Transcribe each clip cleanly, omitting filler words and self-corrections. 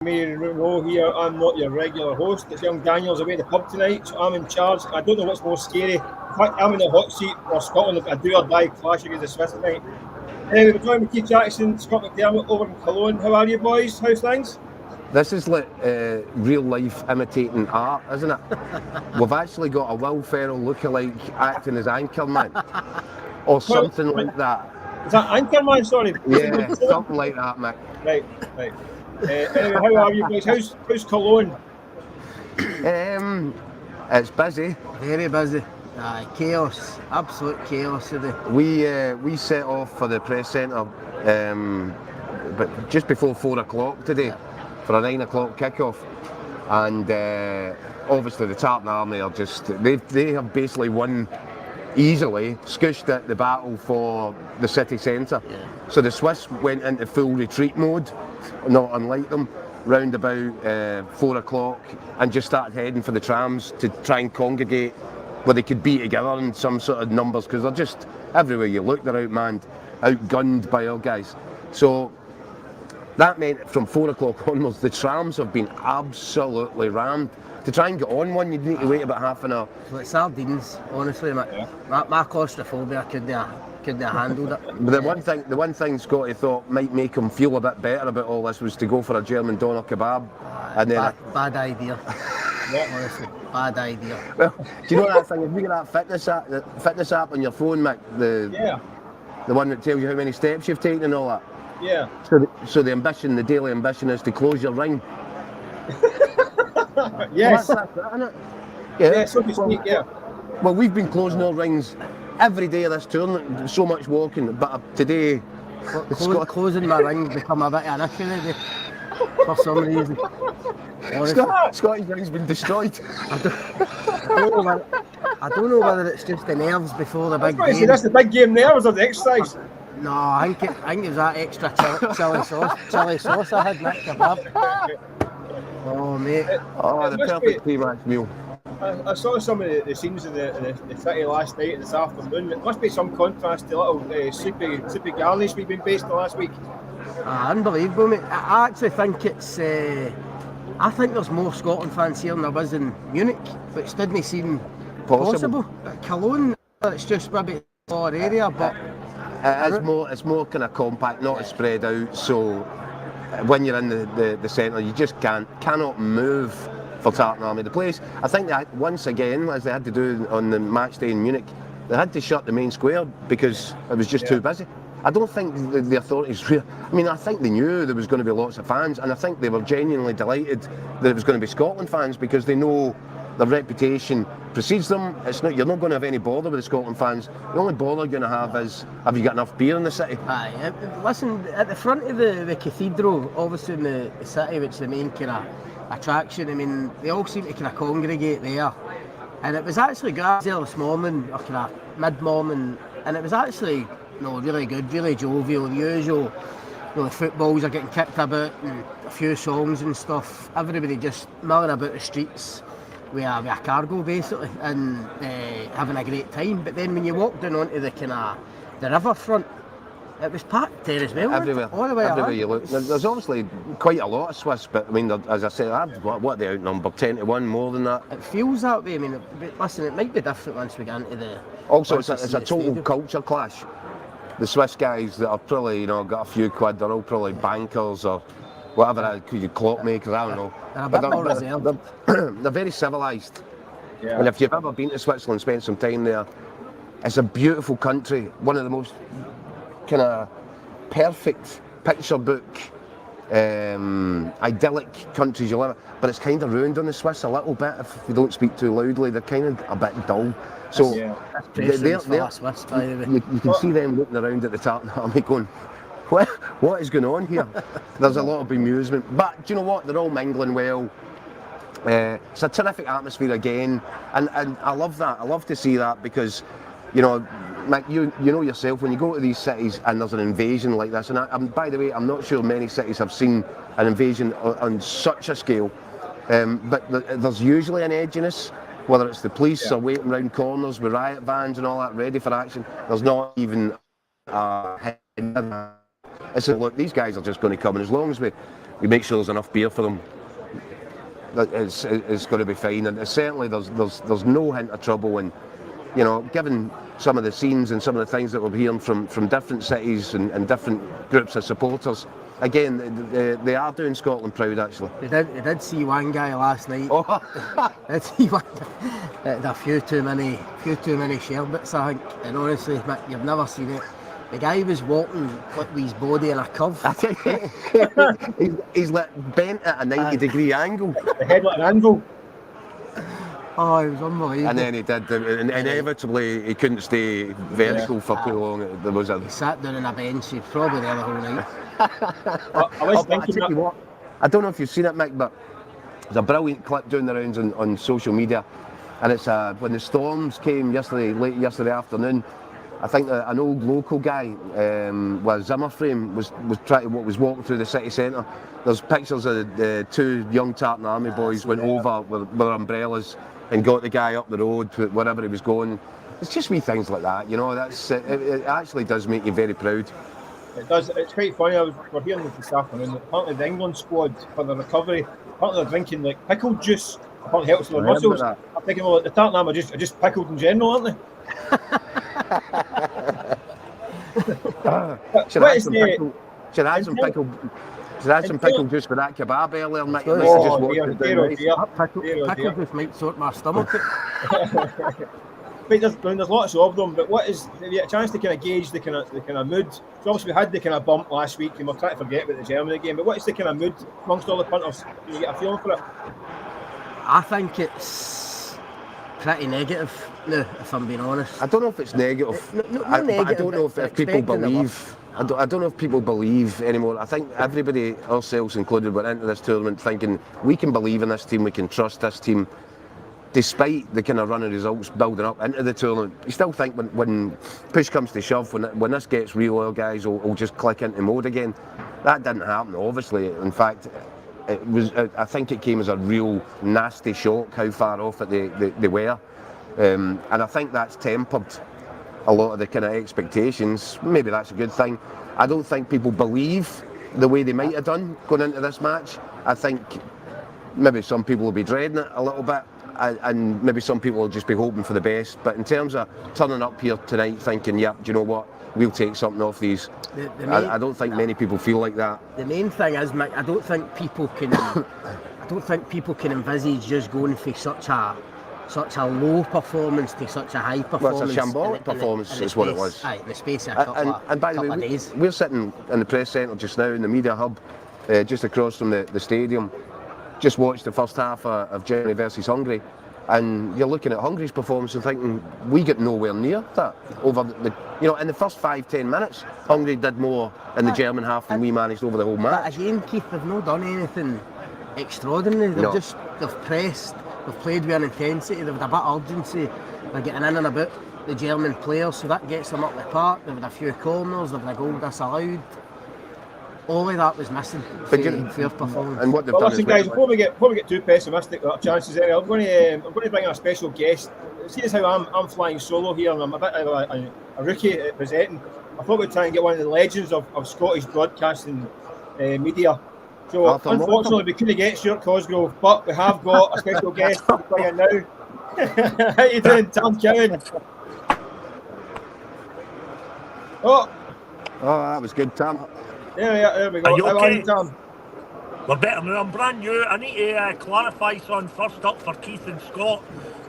May know here, I'm not your regular host. It's young Daniel's away at the pub tonight, so I'm in charge. I don't know what's more scary. In fact, I'm in the hot seat for Scotland if I do or die clash against the Swiss tonight. Anyway, we're joined with Keith Jackson, Scott McDermott over in Cologne. How are you, boys? How's things? This is like real life imitating art, isn't it? We've actually got a Will Ferrell lookalike acting as Anchorman, or something like that. Is that Anchorman? Sorry. Yeah, something like that, Mick. Right. Anyway, how are you guys? How's Cologne? It's busy. Very busy. Chaos, absolute chaos today. We set off for the press centre, but just before 4 o'clock today, for a 9 o'clock kick-off, and obviously the Tartan Army are just they have basically won easily, scooshed at the battle for the city centre. Yeah. So the Swiss went into full retreat mode, not unlike them, round about 4 o'clock, and just started heading for the trams to try and congregate where they could be together in some sort of numbers, because they're just, everywhere you look, they're outmanned, outgunned by our guys. So that meant from 4 o'clock onwards, the trams have been absolutely rammed. To try and get on one, you'd need to wait about half an hour. It's like sardines, honestly. My claustrophobia couldn't have handled it. But the one thing Scotty thought might make him feel a bit better about all this was to go for a German doner kebab. Bad idea. Honestly, bad idea. Well, do you know that thing? Have you got that fitness app on your phone, Mick? The one that tells you how many steps you've taken and all that. Yeah. So the daily ambition is to close your ring. Yes. Well, that's it, isn't it? Yeah, so to speak, yeah. Well, we've been closing our rings every day of this tournament, so much walking, but today... Closing my ring become a bit of an issue today, for some reason. Scotty's ring's been destroyed. I don't know whether it's just the nerves before the big game. That's the big game nerves or the exercise? No, I think it was that extra chili sauce I had in that kebab. Oh, mate. Oh, the perfect pre-match meal. I saw some of the scenes in the city last night and this afternoon. It must be some contrast to little soupy garnish we've been based on last week. Unbelievable, mate. I actually think it's... I think there's more Scotland fans here than there was in Munich, which didn't seem possible. At Cologne, it's just maybe a smaller area, but... It's more kind of compact, not as spread out, so when you're in the centre, you just cannot move for Tartan Army. The place, I think that once again, as they had to do on the match day in Munich, they had to shut the main square because it was just too busy. I don't think the authorities I think they knew there was going to be lots of fans, and I think they were genuinely delighted that it was going to be Scotland fans, because they know their reputation precedes them. You're not going to have any bother with the Scotland fans. The only bother you're going to have is, have you got enough beer in the city? Aye, listen, at the front of the cathedral, obviously in the city, which is the main kind of attraction, I mean, they all seem to kind of congregate there. And it was actually good there this morning, or kind of mid-morning, and it was actually really good, really jovial. The usual, the footballs are getting kicked about, and a few songs and stuff. Everybody just milling about the streets with a cargo basically, and having a great time. But then when you walk down onto the kind of the riverfront, it was packed there as well. Everywhere, all the way everywhere you look. There's obviously quite a lot of Swiss, but I mean, as I said, what they outnumber 10-1, more than that. It feels that way. I mean, listen, it might be different once we get into the. Also, it's a total culture clash. The Swiss guys that are probably, got a few quid, they're all probably bankers or whatever, could you clockmakers, I don't know. They're a bit more reserved. They're very civilised. Yeah. And if you've ever been to Switzerland, spent some time there, it's a beautiful country, one of the most kind of perfect picture book, idyllic countries you'll ever, but it's kind of ruined on the Swiss a little bit if you don't speak too loudly. They're kind of a bit dull. So they're Swiss, by the way. You can see them looking around at the Tartan Army going, what is going on here? There's a lot of bemusement, but do you know what? They're all mingling well. It's a terrific atmosphere again, and I love that. I love to see that because, Mac, you know yourself, when you go to these cities and there's an invasion like this, and by the way, I'm not sure many cities have seen an invasion on such a scale, but there's usually an edginess, whether it's the police are waiting round corners with riot vans and all that ready for action. There's not even it's look, these guys are just going to come, and as long as we we make sure there's enough beer for them, it's going to be fine. And certainly there's no hint of trouble. And you know, given some of the scenes and some of the things that we're hearing from different cities and different groups of supporters, again, they are doing Scotland proud, actually. They did see one guy last night. Oh. Did see one guy. A few too many sherbets, I think. And honestly, Mick, you've never seen it. The guy was walking with his body in a curve. he's like bent at a 90-degree angle. The head like an anvil. Oh, it was unbelievable. And then he did, and inevitably he couldn't stay vertical for too long. He sat down on a bench. He was probably there the whole night. I don't know if you've seen it, Mick, but there's a brilliant clip doing the rounds on social media, and it's when the storms came late yesterday afternoon. I think an old local guy with a Zimmer frame was walking through the city centre. There's pictures of the two young Tartan Army boys went over with their umbrellas and got the guy up the road to wherever he was going. It's just wee things like that, you know. It actually does make you very proud. It does. It's quite funny. We're hearing this afternoon. Apparently, the England squad for the recovery, apparently they're drinking like pickle juice. Apparently, helps with their muscles. I'm thinking, well, the Tartan Army are just pickled in general, aren't they? Should I have some pickle juice for that kebab earlier, Mick? Pickle juice might sort my stomach. There's lots of them, but have you had a chance to kind of gauge the kind of mood? So obviously we had the kind of bump last week, and we're trying to forget about the Germany game. But what is the kind of mood amongst all the punters? Do you get a feeling for it? I think it's pretty negative now, if I'm being honest. I don't know if it's negative. I don't know if people believe. I don't know if people believe anymore. I think everybody, ourselves included, went into this tournament thinking we can believe in this team, we can trust this team. Despite the kind of run of results building up into the tournament, you still think when push comes to shove, when this gets real, our guys will just click into mode again. That didn't happen, obviously. In fact, I think it came as a real nasty shock how far off it they were. And I think that's tempered a lot of the kind of expectations. Maybe that's a good thing. I don't think people believe the way they might have done going into this match. I think maybe some people will be dreading it a little bit, and maybe some people will just be hoping for the best. But in terms of turning up here tonight thinking, yeah, do you know what, we'll take something off these, I don't think many people feel like that. The main thing is, Mick, I don't think people can envisage just going for such a low performance to such a high performance. Well, it's a shambolic performance, is what it was. Aye, in the space of a couple of days. We're sitting in the press centre just now in the media hub, just across from the stadium. Just watched the first half of Germany versus Hungary, and you're looking at Hungary's performance and thinking we get nowhere near that. In the first 5-10 minutes, Hungary did more in the German half than we managed over the whole match. But again, Keith, they've not done anything extraordinary. They've pressed. They've played with an intensity, they've had a bit of urgency, they're getting in and about the German players, so that gets them up the park. They've had a few corners, they've had a goal disallowed. All of that was missing for performance. And what they've done listen, guys, before we get too pessimistic about our chances, I'm going to bring in a special guest. See as how I'm flying solo here, and I'm a bit of a rookie at presenting. I thought we'd try and get one of the legends of Scottish broadcasting media. So unfortunately we couldn't get Stuart Cosgrove, but we have got a special guest to bring in now. How you doing, Tam Cowan? Oh, that was good, Tam. There we go. Are you okay? Tam? We're better now. I'm brand new. I need to clarify something first up for Keith and Scott.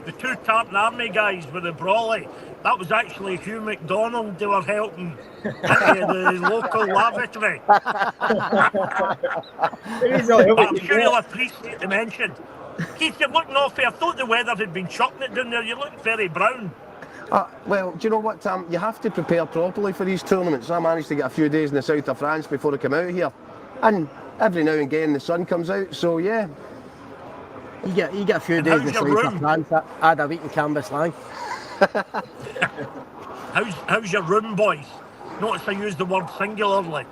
The two Tartan Army guys with the brawly, that was actually Hugh McDonald they were helping into the local lavatory. I'm sure you'll appreciate the mention. Keith, you're looking awful. I thought the weather had been chucking it down there. You look very brown. Well, do you know what, Tam? You have to prepare properly for these tournaments. I managed to get a few days in the south of France before I come out here. And every now and again the sun comes out, so yeah. You get a few days in the south of France. I had a week in Cambuslang. How's your room, boys? Notice I used the word singularly.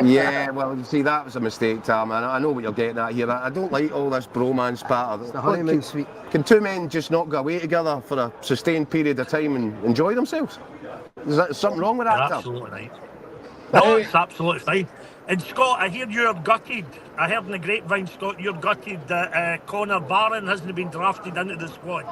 Yeah, well, you see, that was a mistake, Tam. I know what you're getting at here. I don't like all this bromance patter. It's the honeymoon suite. Can two men just not go away together for a sustained period of time and enjoy themselves? Is there something wrong with that, Tam? Absolutely right. No, it's absolutely fine. And Scott, I hear you're gutted. I heard in the grapevine, Scott, you're gutted that Connor Barron hasn't been drafted into the squad.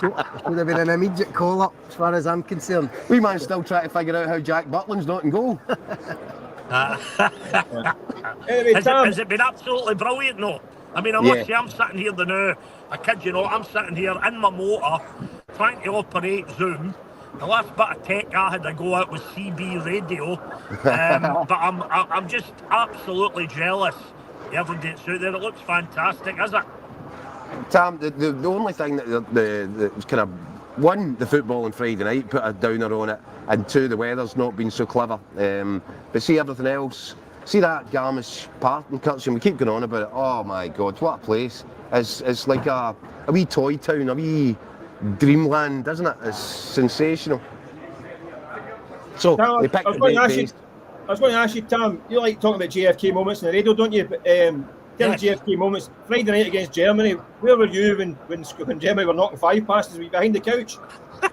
Should have been an immediate call-up, as far as I'm concerned. We might still try to figure out how Jack Butland's not in goal. Anyway, Tam, Has it been absolutely brilliant, no? I mean, I Yeah. must say, I'm sitting here now, I kid you not, I'm sitting here in my motor, trying to operate Zoom. The last bit of tech I had to go out was CB radio, but I'm just absolutely jealous. Everything that's out there, it looks fantastic, is it? Tam, the only thing that was kind of, one, the football on Friday night put a downer on it, and two, the weather's not been so clever. But see everything else, see that Garmisch Park in Cutson, we keep going on about it. Oh my God, what a place. It's like a wee toy town, a wee dreamland, isn't it? It's sensational. So, Tam, they picked I was the going to right ask you, place. I was going to ask you, Tam, you like talking about JFK moments on the radio, don't you? But tell me Yes. JFK moments. Friday night against Germany, where were you when Germany were knocking 5 passes? Were you behind the couch? We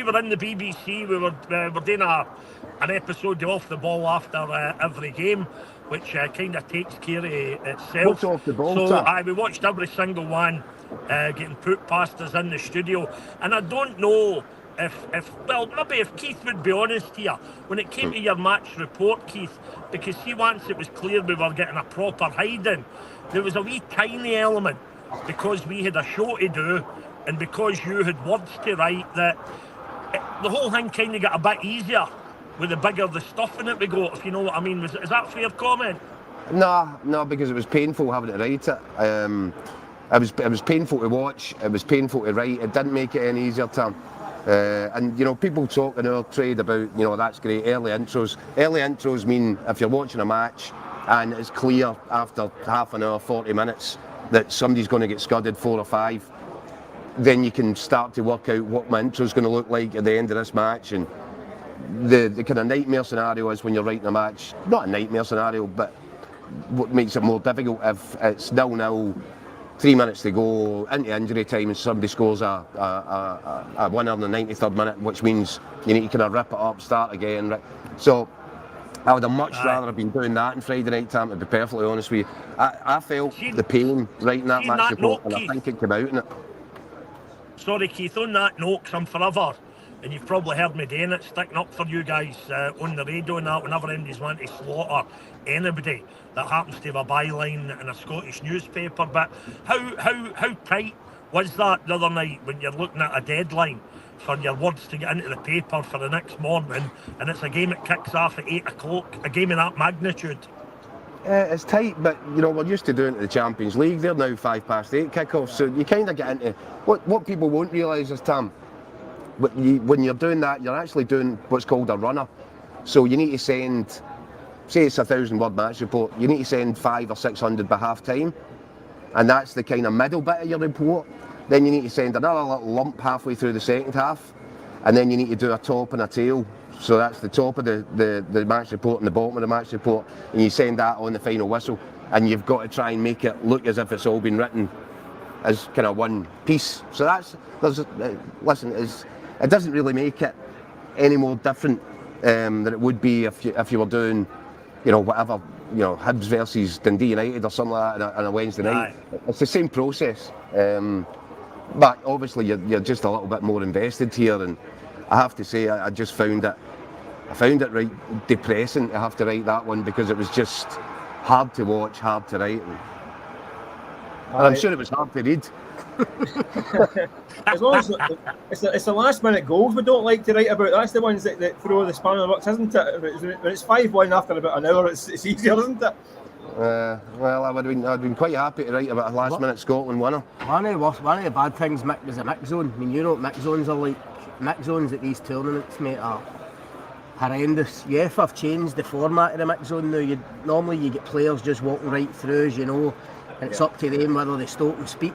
were in the BBC, we were doing an episode of Off the Ball after every game, which kind of takes care of itself. What's Off the Ball, So Tam? we watched every single one getting put past us in the studio, and I don't know maybe if Keith would be honest here, when it came to your match report, Keith, because see, once it was clear we were getting a proper hiding, there was a wee tiny element, because we had a show to do, and because you had words to write, that the whole thing kind of got a bit easier with the bigger the stuff in it we got, if you know what I mean. Is that a fair comment? No, because it was painful having to write it. It was painful to watch, it was painful to write, it didn't make it any easier, Tam. And people talk in our trade about, that's great, early intros. Early intros mean if you're watching a match and it's clear after half an hour, 40 minutes, that somebody's going to get scudded 4 or 5, then you can start to work out what my intro's going to look like at the end of this match. And the kind of nightmare scenario is when you're writing a match, not a nightmare scenario, but what makes it more difficult if it's 0-0, 3 minutes to go into injury time and somebody scores a winner in the 93rd minute, which means you need to kind of rip it up, start again. Right? So I would have much rather have been doing that on Friday night, Tam, to be perfectly honest with you. I felt the pain writing that match report, and I think it came out in it. Sorry, Keith, on that note, 'cause I'm forever, and you've probably heard me doing it, sticking up for you guys on the radio and that, whenever anybody's wanting to slaughter anybody that happens to have a byline in a Scottish newspaper. But how tight was that the other night when you're looking at a deadline for your words to get into the paper for the next morning, and it's a game that kicks off at 8 o'clock, a game of that magnitude? It's tight, but we're used to doing it in the Champions League. They're now 8:05 kickoffs, so you kind of get into what people won't realise is, Tam, when you're doing that, you're actually doing what's called a runner. So you need to send, say it's a 1,000-word match report, you need to send 500 or 600 by half time, and that's the kind of middle bit of your report. Then you need to send another little lump halfway through the second half, and then you need to do a top and a tail. So that's the top of the match report and the bottom of the match report, and you send that on the final whistle, and you've got to try and make it look as if it's all been written as kind of one piece. So it doesn't really make it any more different than it would be if you were doing, whatever, Hibs versus Dundee United or something like that on a Wednesday night. It's the same process, but obviously you're just a little bit more invested here, and I have to say I just found it right depressing to have to write that one, because it was just hard to watch, hard to write, and I'm sure it was hard to read. As long as it's the last minute goals we don't like to write about. That's the ones that throw the spanner in the works, isn't it? When it's 5-1 after about an hour, it's easier, isn't it? Well, I'd been quite happy to write about a last minute Scotland winner. One of the bad things, Mick, was a mix zone. I mean, you know what mix zones are like. Mix zones at these tournaments, mate, are horrendous. UEFA have changed the format of the mix zone now. Normally you get players just walking right through, as you know, and it's up to them whether they stop and speak.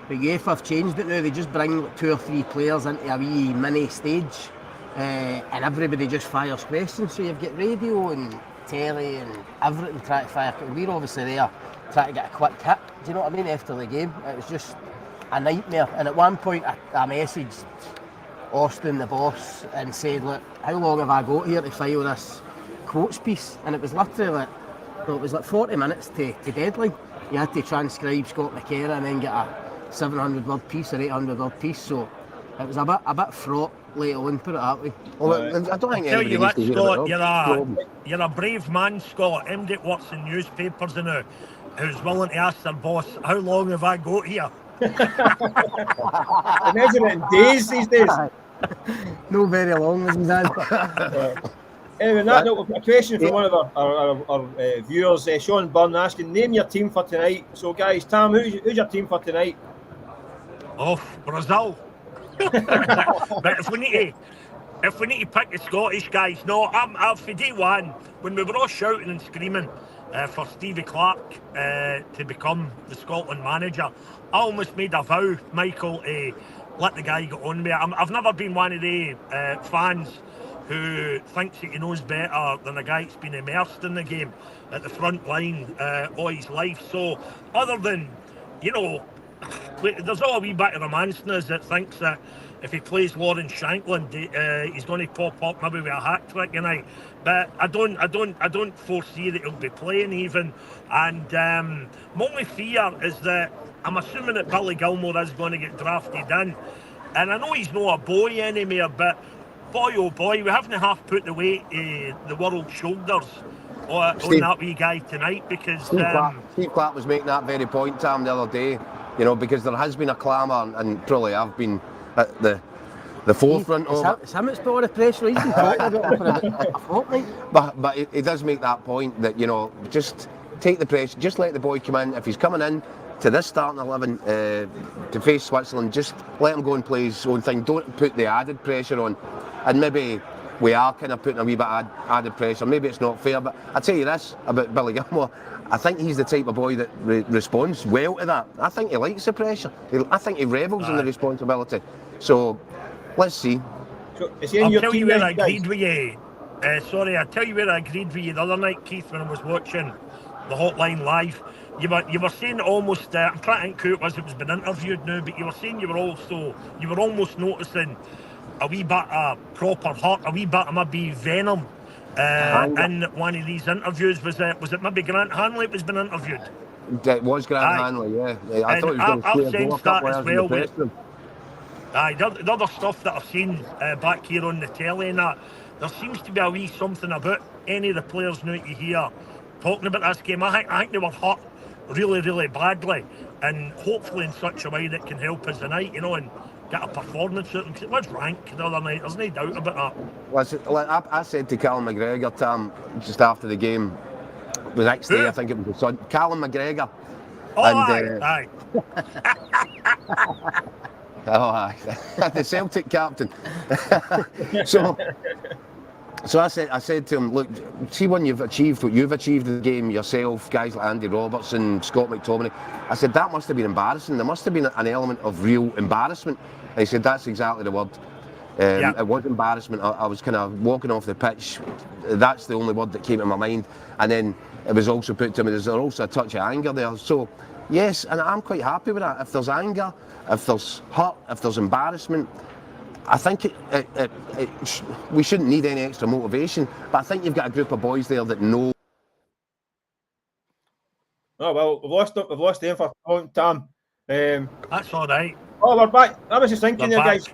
But UEFA have changed it now. They just bring like 2 or 3 players into a wee mini stage, and everybody just fires questions. So you've got radio and telly and everything trying to fire. We're obviously there trying to get a quick hit. Do you know what I mean? After the game, it was just a nightmare. And at one point, I messaged Austin, the boss, and said, look, how long have I got here to file this quotes piece? And it was literally like 40 minutes to deadline. You had to transcribe Scott McKenna and then get a 700 word piece or 800 word piece, so it was a bit fraught later on, put it that way. Well, I don't think Tell anybody you needs what, to hear Scott, about it. you're a brave man, Scott. MD works in newspapers now, who's willing to ask their boss, how long have I got here? They measure it in days these days. No very long, was his answer. Anyway, that note, a question from one of our viewers, Sean Byrne, asking, name your team for tonight. So, guys, Tam, who's your team for tonight? Oh, Brazil. But if we need to pick the Scottish guys, no, I'm for day one, when we were all shouting and screaming for Stevie Clarke to become the Scotland manager, I almost made a vow, Michael, to let the guy get on with it. I've never been one of the fans who thinks that he knows better than a guy that's been immersed in the game at the front line all his life. So, other than, there's all a wee bit of romance in us that thinks that if he plays Lawrence Shankland, he's going to pop up maybe with a hat trick tonight. But I don't foresee that he'll be playing even. And my only fear is that I'm assuming that Billy Gilmore is going to get drafted in. And I know he's not a boy anymore, but boy oh boy, we haven't half put the weight the world's shoulders on that wee guy tonight, because Steve Clarke was making that very point, Tam, the other day. Because there has been a clamour, and probably I've been at the forefront of it. It's him that's put all the pressure. He's been talking about it for a fortnight. But he does make that point that, just take the pressure, just let the boy come in. If he's coming in to this starting 11 to face Switzerland, just let him go and play his own thing. Don't put the added pressure on. And maybe we are kind of putting a wee bit of added pressure. Maybe it's not fair, but I'll tell you this about Billy Gilmore. I think he's the type of boy that responds well to that. I think he likes the pressure. I think he revels in the responsibility. So, let's see. So, I'll tell you where I agreed with you. I'll tell you where I agreed with you the other night, Keith, when I was watching the Hotline live. You were saying almost, I'm trying to think who it was been interviewed now, but you were saying you were almost noticing a wee bit of proper hurt, a wee bit of maybe venom in one of these interviews. Was it maybe Grant Hanley that was been interviewed? It was Grant Hanley, yeah. I thought he was I've going to sensed that as well. The other stuff that I've seen back here on the telly and that, there seems to be a wee something about any of the players now you hear talking about this game. I think they were hurt really, really badly, and hopefully in such a way that can help us tonight, and get a performance out of them. It was rank the other night, there's no doubt about that. Well, I said to Callum McGregor, Tam, just after the game, the next day, I think it was the Sun, Callum McGregor. Oh, and, aye. Oh, aye. The Celtic captain. So I said to him, look, see when you've achieved what you've achieved in the game yourself, guys like Andy Robertson, Scott McTominay, I said that must have been embarrassing. There must have been an element of real embarrassment. And he said that's exactly the word. It was embarrassment. I was kind of walking off the pitch. That's the only word that came to my mind. And then it was also put to me, there's also a touch of anger there. So yes, and I'm quite happy with that. If there's anger, if there's hurt, if there's embarrassment, I think we shouldn't need any extra motivation, but I think you've got a group of boys there that know. Oh well, we've lost the info for Tam. That's all right. Oh, we're back. I was just thinking there, guys. Do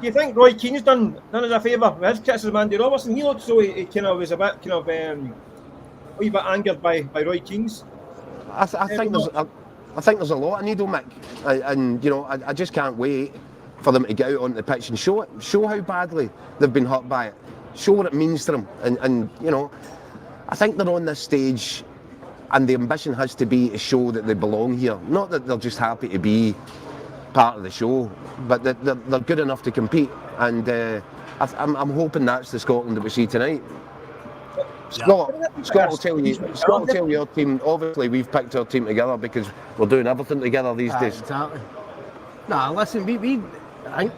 you think Roy Keane's done us a favour with his criticism of Andy Robertson? He looked so he kind of was a bit a wee bit angered by Roy Keane's. I think there's a lot I need on Mick, and I just can't wait for them to get out onto the pitch and show how badly they've been hurt by it. Show what it means to them. And I think they're on this stage and the ambition has to be to show that they belong here. Not that they're just happy to be part of the show, but that they're good enough to compete. And I'm hoping that's the Scotland that we see tonight. Scott will tell you your team. Obviously, we've picked our team together because we're doing everything together these days. Exactly. Nah, listen, I think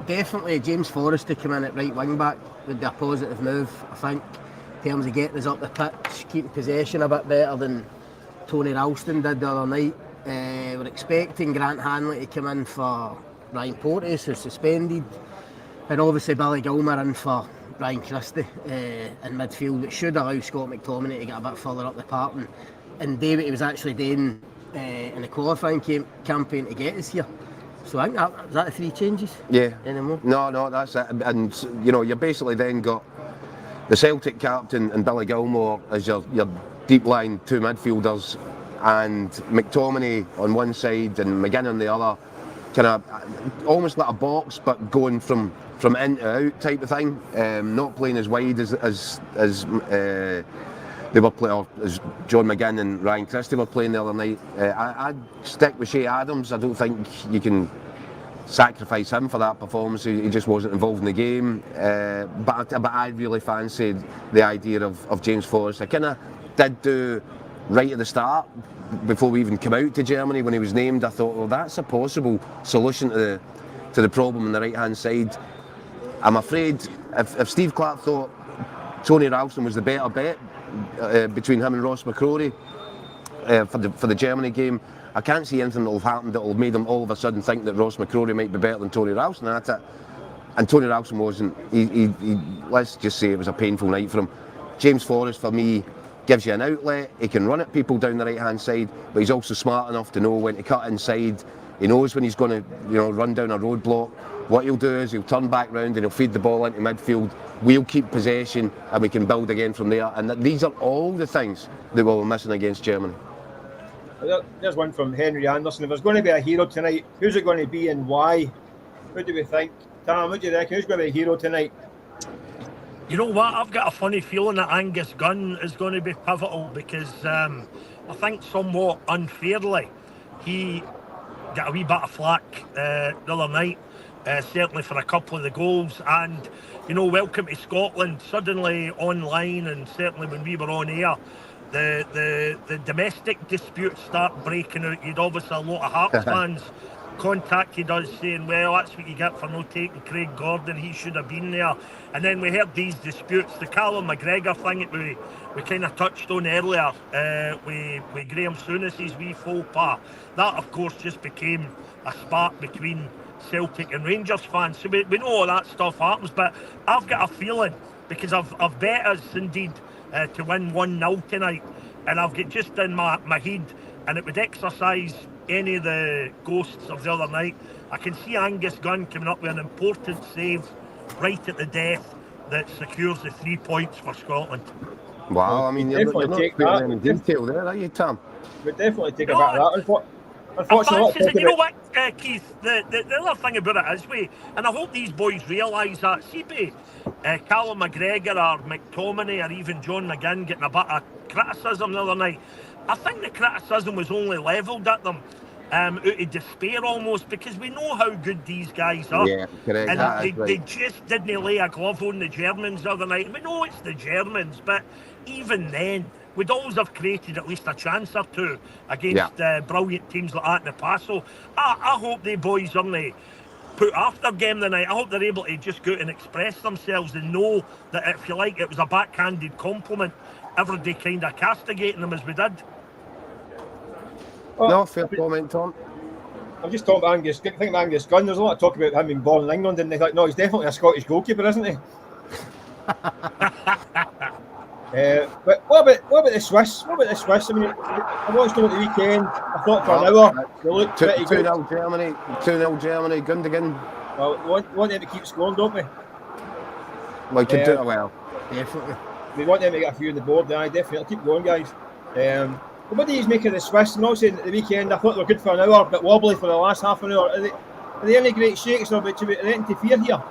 definitely James Forrest to come in at right wing back would be a positive move, I think, in terms of getting us up the pitch, keeping possession a bit better than Tony Ralston did the other night. We're expecting Grant Hanley to come in for Ryan Porteous, who's suspended. And obviously Billy Gilmour in for Ryan Christie in midfield, which should allow Scott McTominay to get a bit further up the park and do what he was actually doing in the qualifying campaign to get us here. So I think was that the 3 changes? Yeah. Anymore? No, that's it. And you basically then got the Celtic captain and Billy Gilmour as your deep line 2 midfielders, and McTominay on one side and McGinn on the other, kind of almost like a box, but going from in to out type of thing. Not playing as wide as they were playing, or as John McGinn and Ryan Christie were playing the other night. I'd stick with Shea Adams. I don't think you can sacrifice him for that performance. He just wasn't involved in the game. But I really fancied the idea of James Forrest. I kind of did do right at the start, before we even came out to Germany, when he was named. I thought, well, that's a possible solution to the problem on the right hand side. I'm afraid if Steve Clarke thought Tony Ralston was the better bet between him and Ross McCrory for the Germany game, I can't see anything that will have happened that will have made him all of a sudden think that Ross McCrory might be better than Tony Ralston at it. And Tony Ralston wasn't. He let's just say it was a painful night for him. James Forrest, for me, gives you an outlet. He can run at people down the right hand side, but he's also smart enough to know when to cut inside. He knows when he's going to run down a roadblock. What he'll do is he'll turn back round and he'll feed the ball into midfield. We'll keep possession and we can build again from there. And these are all the things that we were missing against Germany. There's one from Henry Anderson. If there's going to be a hero tonight, who's it going to be and why? Who do we think? Tam, what do you reckon? Who's going to be a hero tonight? You know what? I've got a funny feeling that Angus Gunn is going to be pivotal, because I think somewhat unfairly he got a wee bit of flack the other night, certainly for a couple of the goals. And welcome to Scotland, suddenly online, and certainly when we were on air, the domestic disputes start breaking out. You'd obviously a lot of Hearts fans contacted us saying, well, that's what you get for not taking Craig Gordon, he should have been there. And then we heard these disputes, the Callum McGregor thing that we kind of touched on earlier, with Graham Souness's wee faux pas. That of course just became a spark between Celtic and Rangers fans. So we know all that stuff happens, but I've got a feeling, because I've bet us indeed to win 1-0 tonight, and I've got just in my head, and it would exercise any of the ghosts of the other night. I can see Angus Gunn coming up with an important save right at the death that secures the 3 points for Scotland. Wow, I mean, you're not putting any detail there, are you, Tam? We'd definitely take a bit of that. Unfortunately, you know what, Keith, the other thing about it is, and I hope these boys realise that, see, Callum McGregor or McTominay or even John McGinn getting a bit of criticism the other night, I think the criticism was only levelled at them out of despair almost, because we know how good these guys are. Yeah, correct. And they just didn't lay a glove on the Germans the other night. We know it's the Germans, but even then, we'd always have created at least a chance or two against brilliant teams like that in the past. So I hope they boys only put after game tonight. I hope they're able to just go out and express themselves and know that, if you like, it was a backhanded compliment, everybody kind of castigating them as we did. Well, no, fair comment, Tom. I'm just talking about Angus Gunn. There's a lot of talk about him being born in England, and they thought, no, he's definitely a Scottish goalkeeper, isn't he? But what about the Swiss? I mean, I watched them at the weekend. I thought for an hour they looked pretty good. 2-0 Germany, 2-0 Germany, Gundogan. Well, we want them to keep scoring, don't we? We can do it well. Definitely. We want them to get a few on the board. Yeah, definitely. Keep going, guys. But what do you make of the Swiss? I'm not saying at the weekend I thought they were good for an hour, but wobbly for the last half an hour. Are they any great shakes, or do they interfere here?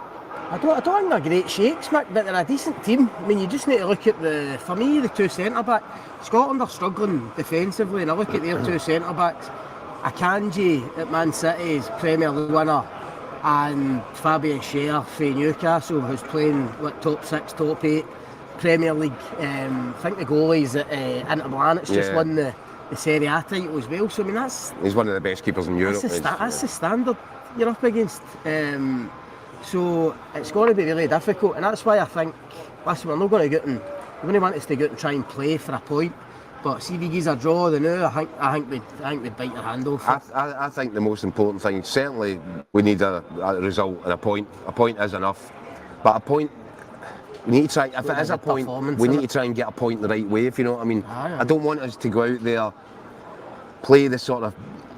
I don't think they're great shakes, Mick, but they're a decent team. I mean, you just need to look at for me, the 2 centre-backs. Scotland are struggling defensively, and I look at their 2 centre-backs. Akanji at Man City is Premier League winner, and Fabian Schär for Newcastle, who's playing top 6, top 8 Premier League. I think the goalie's at Inter Milan. It's just won the Serie A title as well. So I mean, he's one of the best keepers in Europe. That's the standard you're up against. So it's going to be really difficult, and that's why I think, listen, we're not going to get in. We're going to want us to go out and try and play for a point, But see if he gives a draw the now, I think we'd bite their hand off. I think the most important thing, certainly we need a result and a point. A point is enough. But a point, we need to try, if it is a point, we need to try and get a point the right way, if you know what I mean. I don't want us to go out there, play the sort of,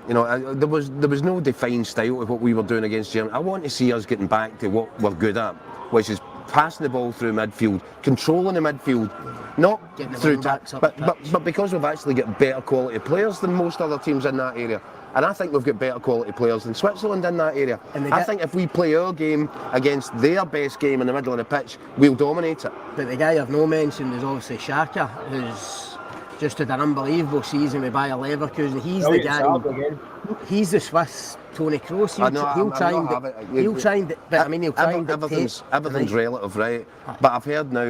you know, there was no defined style of what we were doing against Germany. I want to see us getting back to what we're good at, which is passing the ball through midfield, controlling the midfield, not through but because we've actually got better quality players than most other teams in that area. And I think we've got better quality players than Switzerland in that area. I think if we play our game against their best game in the middle of the pitch, we'll dominate it. But the guy I've no mentioned is obviously Xhaka, who's just had an unbelievable season with Bayer Leverkusen. He's the guy. He's the Swiss Tony Kroos. He'll try and everything's relative, right? But I've heard now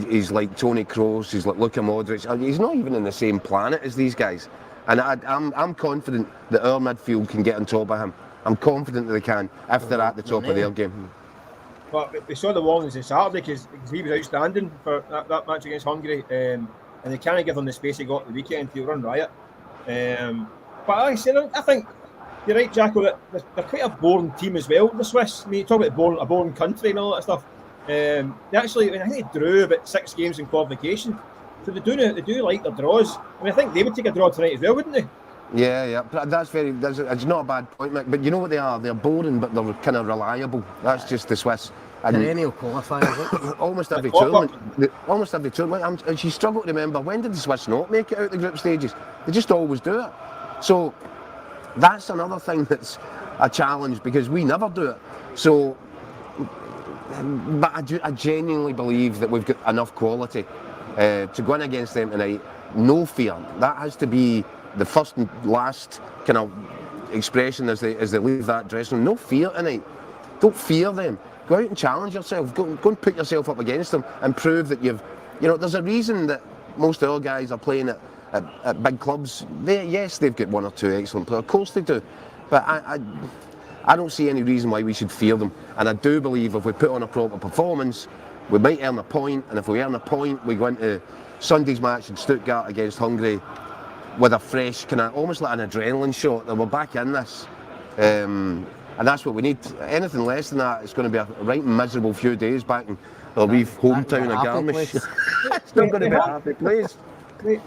he's like Tony Kroos, he's like Luka Modric. He's not even in the same planet as these guys. And I'm confident that our midfield can get on top of him. I'm confident that they can if they're at the top of their game. But we saw the warnings on Saturday because he was outstanding for that match against Hungary. And they can't give him the space he got the weekend to run riot. But I think you're right, Jacko, that they're quite a boring team as well, the Swiss. I mean, you talk about a boring country and all that stuff. They actually, I think they drew about 6 games in qualification. So they do like their draws. I mean, I think they would take a draw tonight as well, wouldn't they? Yeah. It's not a bad point, Mick. But you know what they are? They're boring, but they're kind of reliable. That's just the Swiss. Perennial qualifiers. almost every tournament. And you struggle to remember, when did the Swiss not make it out the group stages? They just always do it. So that's another thing that's a challenge because we never do it. So, but I genuinely believe that we've got enough quality to go in against them tonight. No fear. That has to be the first and last kind of expression as they leave that dressing room. No fear tonight. Don't fear them. Go out and challenge yourself. Go and put yourself up against them and prove that there's a reason that most of our guys are playing at big clubs. They've got 1 or 2 excellent players. Of course they do. But I don't see any reason why we should fear them. And I do believe if we put on a proper performance, we might earn a point. And if we earn a point, we go into Sunday's match in Stuttgart against Hungary with a fresh, kind of almost like an adrenaline shot that we're back in this. And that's what we need. Anything less than that, it's going to be a right miserable few days back in our wee hometown of Garmisch. It's not going to be a happy place.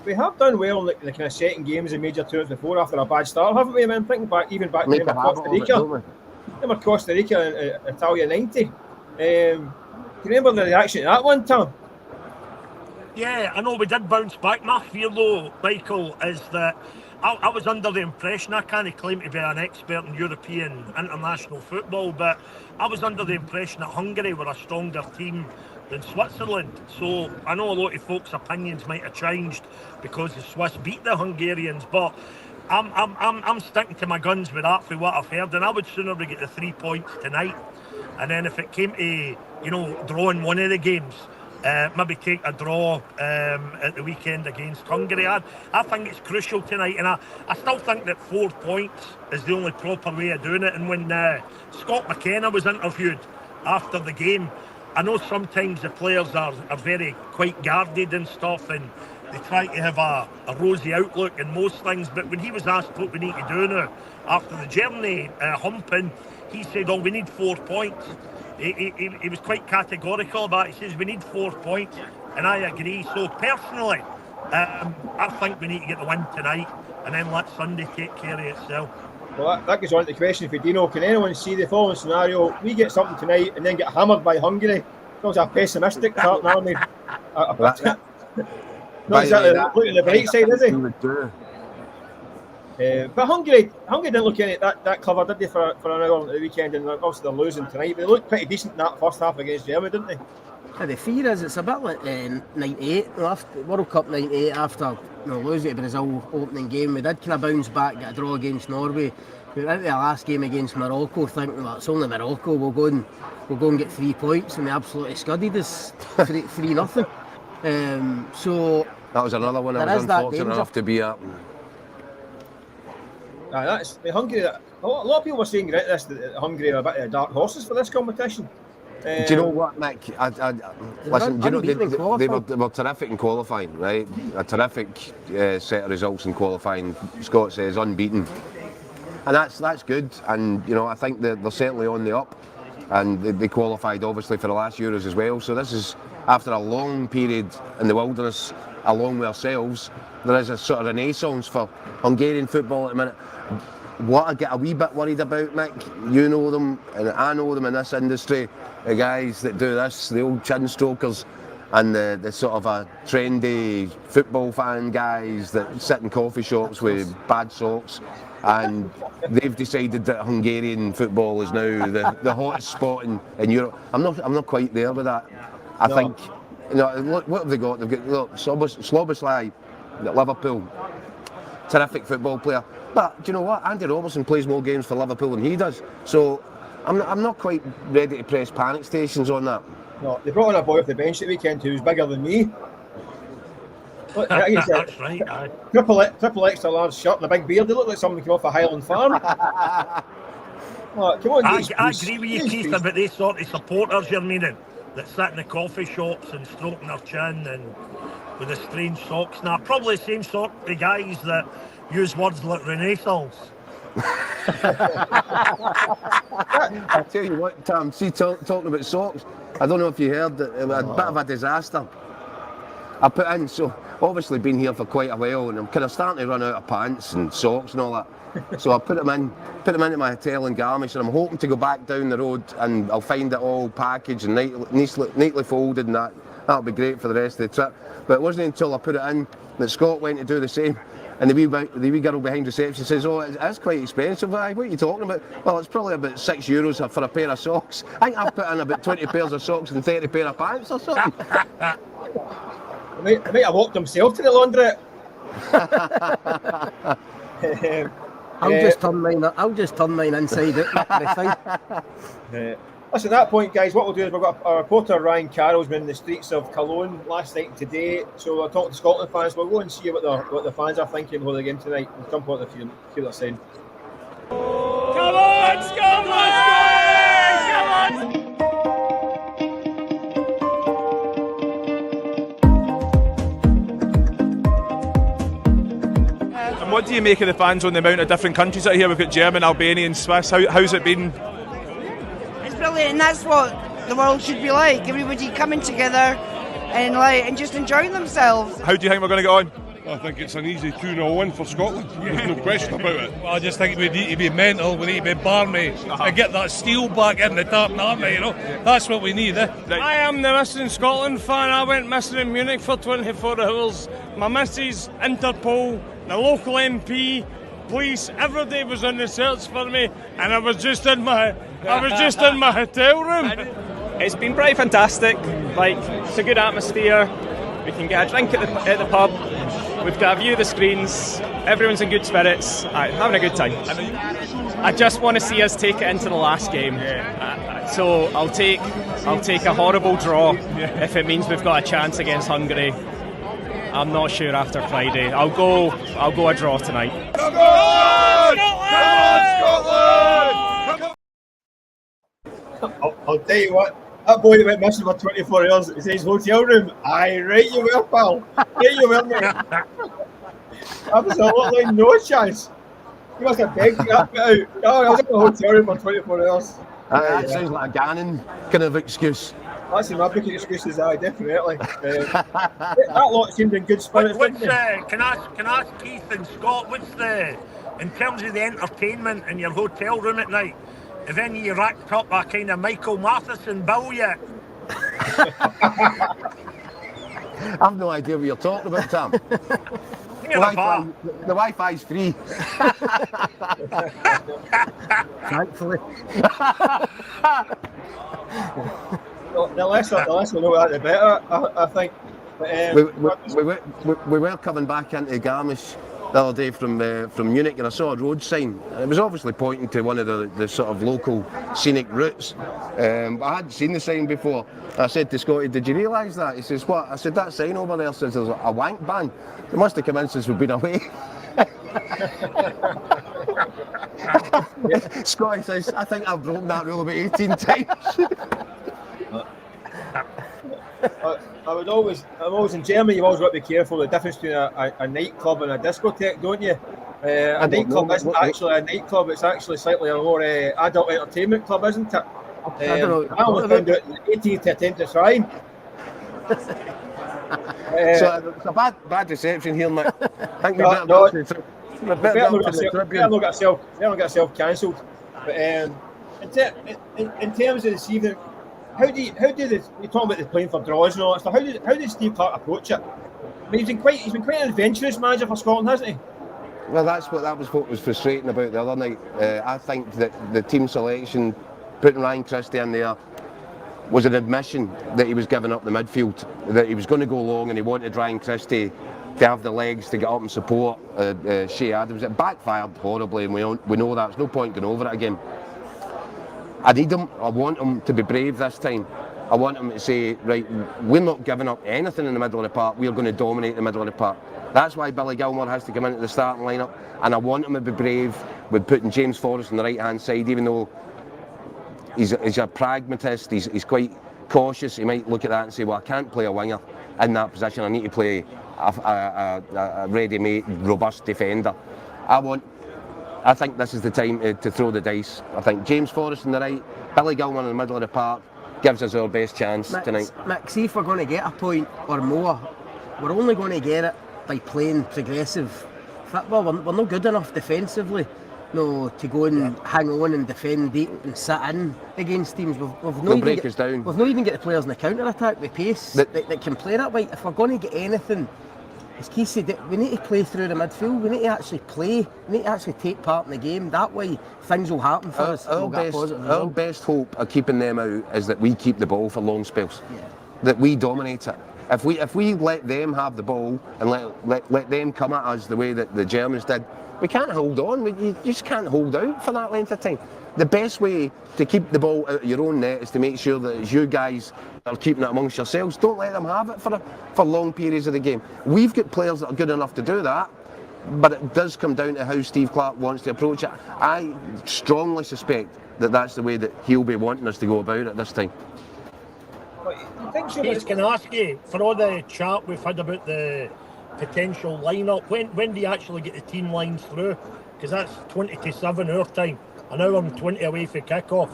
We have done well in the kind of second games in major tournaments before after a bad start, haven't we? I mean, thinking back to Costa Rica. Remember Costa Rica in Italia 90? Do you remember the reaction to that one, Tom? Yeah, I know we did bounce back. My fear though, Michael, is that I was under the impression, I can't claim to be an expert in European international football, but I was under the impression that Hungary were a stronger team than Switzerland. So I know a lot of folks' opinions might have changed because the Swiss beat the Hungarians, but I'm sticking to my guns with that for what I've heard, and I would sooner we get the 3 points tonight, and then if it came to drawing one of the games, maybe take a draw at the weekend against Hungary. I think it's crucial tonight, and I still think that 4 points is the only proper way of doing it. And when Scott McKenna was interviewed after the game, I know sometimes the players are very quite guarded and stuff, and they try to have a rosy outlook in most things, but when he was asked what we need to do now after the Germany humping, he said, we need 4 points. He was quite categorical about it. He says we need 4 points, and I agree. So personally, I think we need to get the win tonight and then let Sunday take care of itself. Well, that goes on to the question for Dino. Can anyone see the following scenario? We get something tonight and then get hammered by Hungary. That was a pessimistic Tartan Army. Not exactly looking at the bright side, is he? But Hungary didn't look any that clever, did they, for an hour at the weekend? And obviously they're losing tonight. But they looked pretty decent in that first half against Germany, didn't they? Yeah, the fear is it's a bit like 98, World Cup 98, after losing to Brazil opening game. We did kind of bounce back, get a draw against Norway. We went into the last game against Morocco thinking, well, it's only Morocco, we'll go and get 3 points, and they absolutely scudded us 3-0. So that was another one I was unfortunate enough to be at. That's the Hungary. A lot of people were saying that Hungary are a bit of dark horses for this competition. Do you know what, Mick? Listen, do you know they were terrific in qualifying, right? A terrific set of results in qualifying. Scott says unbeaten, and that's good. And you know, I think they're certainly on the up, and they qualified obviously for the last Euros as well. So this is after a long period in the wilderness, along with ourselves. There is a sort of renaissance for Hungarian football at the minute. What I get a wee bit worried about, Mick, you know them, and I know them in this industry, the guys that do this, the old chin strokers, and the sort of a trendy football fan guys that sit in coffee shops with bad socks, and they've decided that Hungarian football is now the hottest spot in Europe. I'm not quite there with that. I think, you know, look, what have they got? They've got Sloboslai at Liverpool, terrific football player. But do you know what? Andy Robertson plays more games for Liverpool than he does. So I'm not quite ready to press panic stations on that. No, they brought on a boy off the bench at the weekend who was bigger than me. Look, That's right. Triple extra large shirt and a big beard. They look like somebody came off a Highland farm. Oh, come on, I agree with you, Keith, about these sort of supporters you're meaning that sit in the coffee shops and stroking their chin and with the strange socks. Now, probably the same sort of guys that use words like renaissance. I tell you what, Tam, see, talking about socks, I don't know if you heard that it was a bit of a disaster. I put in, so obviously been here for quite a while, and I'm kind of starting to run out of pants and socks and all that. So I put them into my hotel in Garmisch, and I'm hoping to go back down the road and I'll find it all packaged and neatly folded, and that'll be great for the rest of the trip. But it wasn't until I put it in that Scott went to do the same. And the wee girl behind reception says, "Oh, it's quite expensive. What are you talking about?" Well, it's probably about €6 for a pair of socks. I think I've put in about 20 pairs of socks and 30 pair of pants or something. They might have walked himself to the laundrette. I'll just turn mine inside out. Listen, at that point, guys, what we'll do is we've got our reporter Ryan Carroll's been in the streets of Cologne last night and today. So we're talking to Scotland fans. We'll go and see what the fans are thinking about the game tonight. We'll jump on the few they're saying. Come on, Scotland! Come on! And what do you make of the fans on the amount of different countries out here? We've got German, Albanian, Swiss. How's it been? Brilliant, and that's what the world should be like. Everybody coming together and just enjoying themselves. How do you think we're going to get on? I think it's an easy 2-0 win for Scotland. There's no question about it. Well, I just think we need to be mental, we need to be barmy, and get that steel back in the Tartan Army, you know. That's what we need, eh? Right. I am the missing Scotland fan. I went missing in Munich for 24 hours. My missus, Interpol, the local MP, police, everybody was on the search for me, and I was just in my hotel room. It's been pretty fantastic. Like, it's a good atmosphere. We can get a drink at the pub. We've got a view of the screens. Everyone's in good spirits. Having a good time. I just want to see us take it into the last game. So I'll take a horrible draw if it means we've got a chance against Hungary. I'm not sure after Friday. I'll go a draw tonight. Come on! Come on, Scotland! I'll tell you what, that boy that went missing for 24 hours, he says hotel room. Aye, right you will, pal. Right you will, mate. Absolutely no chance. You must have begged to get that bit out. Oh, I was in the hotel room for 24 hours. That sounds like a Gannon kind of excuse. That's in my book of excuses, aye, definitely. That lot seemed in good spirits. Can I ask Keith and Scott, in terms of the entertainment in your hotel room at night, have any of you racked up a kind of Michael Matheson bill yet? I've no idea what you're talking about, Tam. The Wi-Fi's free. Thankfully. The less we know that, the better, I think. But, we were coming back into Garmisch the other day from Munich, and I saw a road sign. It was obviously pointing to one of the sort of local scenic routes. I hadn't seen the sign before. I said to Scotty, "Did you realise that?" He says, "What?" I said, "That sign over there says there's a wank ban. It must have come in since we've been away." Scotty says, "I think I've broken that rule about 18 times." I'm always in Germany. You always got to be careful the difference between a nightclub and a discotheque, don't you? A nightclub isn't actually a nightclub; it's actually slightly a more adult entertainment club, isn't it? I don't know. I only found out in the 18th attempt to try. So it's a bad reception here, Mick. I think we better not get self cancelled. But in terms of this evening, how do you talk about the playing for draws and all that stuff? How did Steve Clarke approach it? I mean, he's been quite an adventurous manager for Scotland, hasn't he? Well, that was what was frustrating about the other night. I think that the team selection, putting Ryan Christie in there, was an admission that he was giving up the midfield, that he was going to go long and he wanted Ryan Christie to have the legs to get up and support Shea Adams. It backfired horribly, and we know that. There's no point going over it again. I want him to be brave this time. I want him to say, right, we're not giving up anything in the middle of the park, we're going to dominate the middle of the park. That's why Billy Gilmour has to come into the starting lineup, and I want him to be brave with putting James Forrest on the right hand side, even though he's a pragmatist, he's quite cautious. He might look at that and say, well, I can't play a winger in that position, I need to play a ready-made, robust defender. I think this is the time to throw the dice. I think James Forrest on the right, Billy Gilmour in the middle of the park gives us our best chance tonight. Mick, see if we're going to get a point or more, we're only going to get it by playing progressive football. We're not good enough defensively to go and hang on and defend deep and sit in against teams. We've not even got the players in the counter-attack with pace that can play that way. If we're going to get anything, as Keith said, we need to play through the midfield. We need to actually play. We need to actually take part in the game. That way, things will happen for us. Our best hope of keeping them out is that we keep the ball for long spells. Yeah. That we dominate it. If we let them have the ball and let them come at us the way that the Germans did, we can't hold on. You just can't hold out for that length of time. The best way to keep the ball out of your own net is to make sure that you guys are keeping it amongst yourselves. Don't let them have it for long periods of the game. We've got players that are good enough to do that, but it does come down to how Steve Clarke wants to approach it. I strongly suspect that that's the way that he'll be wanting us to go about it this time. Can I ask you, for all the chat we've had about the potential lineup, when do you actually get the team lines through? Because that's 20 to 7 our time, an hour and 20 away for kick-off.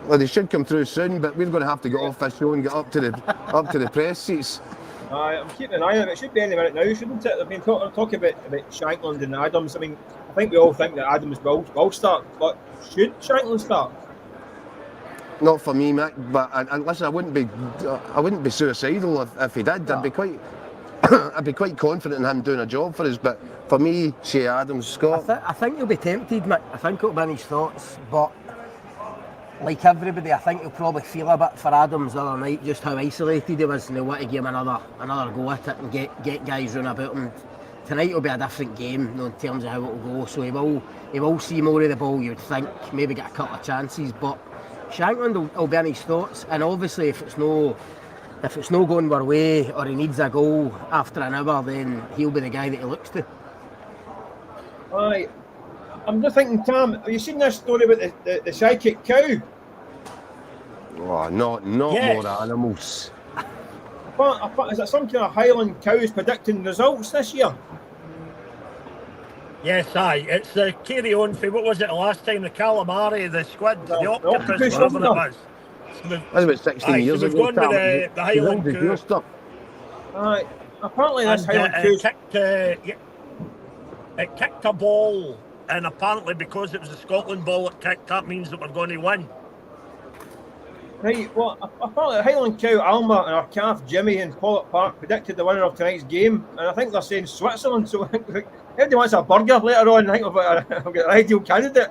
Well, they should come through soon, but we're going to have to get off this show and get up to the press seats. I'm keeping an eye on it. It should be any minute now, shouldn't it? I've been talking about Shankland and Adams. I mean, I think we all think that Adams will start, but should Shankland start? Not for me, Mick. But and listen, I wouldn't be suicidal if he did. No. I'd be quite confident in him doing a job for us. But for me, Shea Adams, Scott. I think he'll be tempted, Mick. I think it'll be in his thoughts, but like everybody, I think he'll probably feel a bit for Adams the other night, just how isolated he was, and he'll want to give him another go at it and get guys round about him. Tonight will be a different game, in terms of how it'll go. So he will see more of the ball, you'd think, maybe get a couple of chances, but Shankland will be in his thoughts, and obviously if it's no going our way or he needs a goal after an hour, then he'll be the guy that he looks to. Aye. I'm just thinking, Tam, have you seen this story about the psychic cow? Oh, not yes. More animals. Is it some kind of Highland cows predicting results this year? Yes, aye. It's the carry on for, what was it last time? The calamari, the squid, the octopus, whatever it was. That was about 16 years ago. Going with the Highland cow. Aye. Apparently this Highland cow... It kicked a ball, and apparently because it was the Scotland ball it kicked, that means that we're going to win. Right, well, apparently Highland cow Alma and her calf Jimmy in Pollok Park predicted the winner of tonight's game, and I think they're saying Switzerland, so everybody wants a burger later on. I think I've got an ideal candidate.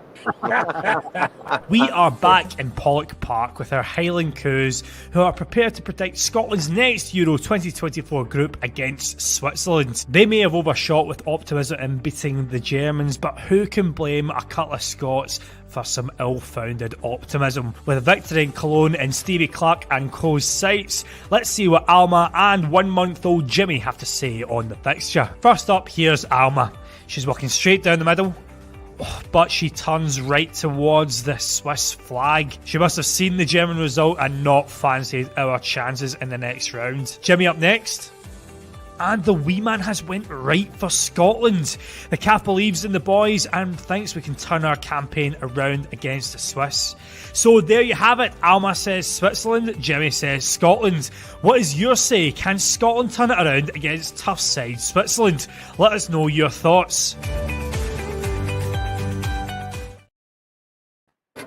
We are back in Pollok Park with our Highland cows, who are prepared to predict Scotland's next Euro 2024 group against Switzerland. They may have overshot with optimism in beating the Germans, but who can blame a couple of Scots for some ill-founded optimism? With a victory in Cologne in Stevie Clarke and co.'s sights, let's see what Alma and 1-month-old Jimmy have to say on the fixture. First up, here's Alma. She's walking straight down the middle. but she turns right towards the Swiss flag. She must have seen the German result and not fancied our chances in the next round. Jimmy up next. And the wee man has went right for Scotland. The calf believes in the boys and thinks we can turn our campaign around against the Swiss. So there you have it. Alma says Switzerland, Jimmy says Scotland. What is your say? Can Scotland turn it around against tough side Switzerland? Let us know your thoughts.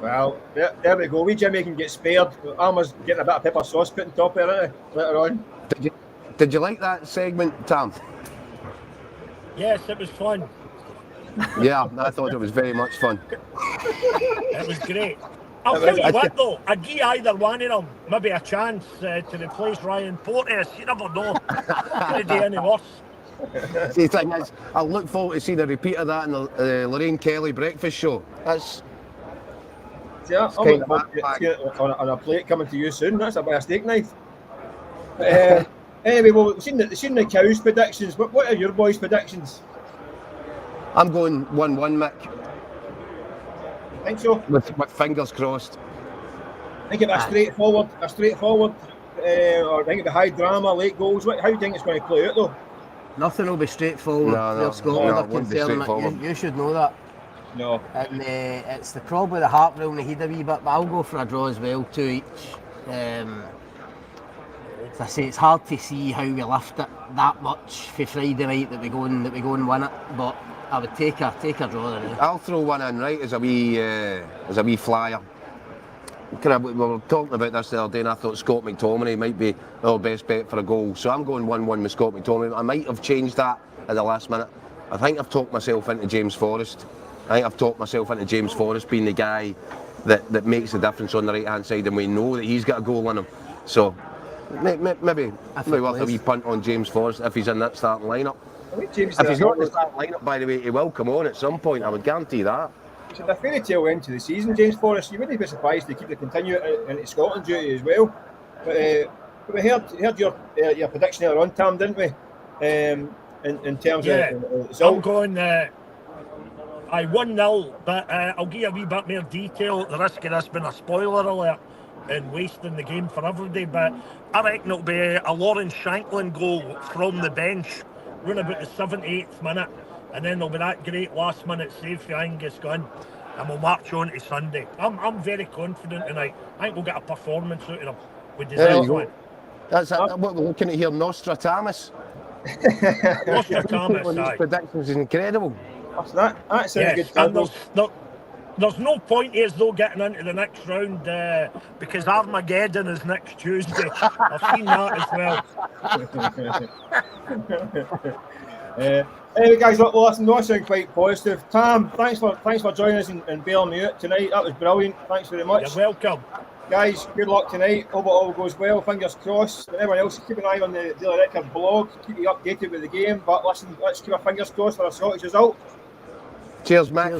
Well, there we go. We Jimmy can get spared. Alma's getting a bit of pepper sauce put on top of it later on. Did you like that segment, Tam? Yes, it was fun. Yeah, I thought it was very much fun. It was great. I'll tell you what though, I'd give either one of them maybe a chance to replace Ryan Porteous. You never know. Could do any worse. See, the thing is, I look forward to seeing a repeat of that in the Lorraine Kelly breakfast show. That's... Yeah, I'm looking forward to see it on a plate coming to you soon. That's a bit of steak knife. Anyway, well, we've seen the cows' predictions. What are your boys' predictions? I'm going 1-1, Mick. Think so? With fingers crossed. I think it'll be straightforward, or I think it'll be high drama, late goals. How do you think it's going to play out, though? Nothing will be straightforward. No, Scotland you should know that. No. And it's probably the heart will need a wee bit, but I'll go for a draw as well, 2 each. As I say, it's hard to see how we lift it that much for Friday night that we go and win it, but I would take a draw there. I'll throw one in, right, as a wee flyer. We were talking about this the other day and I thought Scott McTominay might be our best bet for a goal. So I'm going 1-1 with Scott McTominay. I might have changed that at the last minute. I think I've talked myself into James Forrest. Being the guy that makes the difference on the right hand side, and we know that he's got a goal in him. So maybe worth a wee punt on James Forrest if he's in that starting lineup. If he's not in the starting lineup, by the way, he will come on at some point. I would guarantee that. It's a fairy tale end to the season, James Forrest. You wouldn't be surprised to keep the continue into Scotland duty as well. But we heard your prediction earlier on, Tam, didn't we? In terms of I'm going 1-0, but I'll give you a wee bit more detail at the risk of this being a spoiler alert and wasting the game for everybody. But I reckon it'll be a Lawrence Shanklin goal from the bench, run about the 78th minute, and then there'll be that great last minute save for Angus Gunn, and we'll march on to Sunday. I'm very confident tonight. I think we'll get a performance out of them. We deserve one. That's what we're looking at here, Nostradamus. Nostradamus, these predictions is incredible. That's a good time. There's no point is though getting into the next round because Armageddon is next Tuesday. I've seen that as well. Anyway, guys, listen, that sound quite positive. Tam, thanks for joining us and bailing me out tonight. That was brilliant. Thanks very much. You're welcome. Guys, good luck tonight. Hope it all goes well. Fingers crossed. And everyone else, keep an eye on the Daily Record blog. Keep you updated with the game. But listen, let's keep our fingers crossed for a Scottish result. Cheers, Matt.